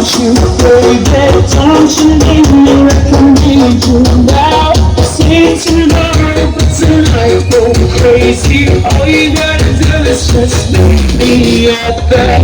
you, baby, don't you leave me like I need you now. Say tomorrow, but tonight go crazy. All you gotta do is just meet me at the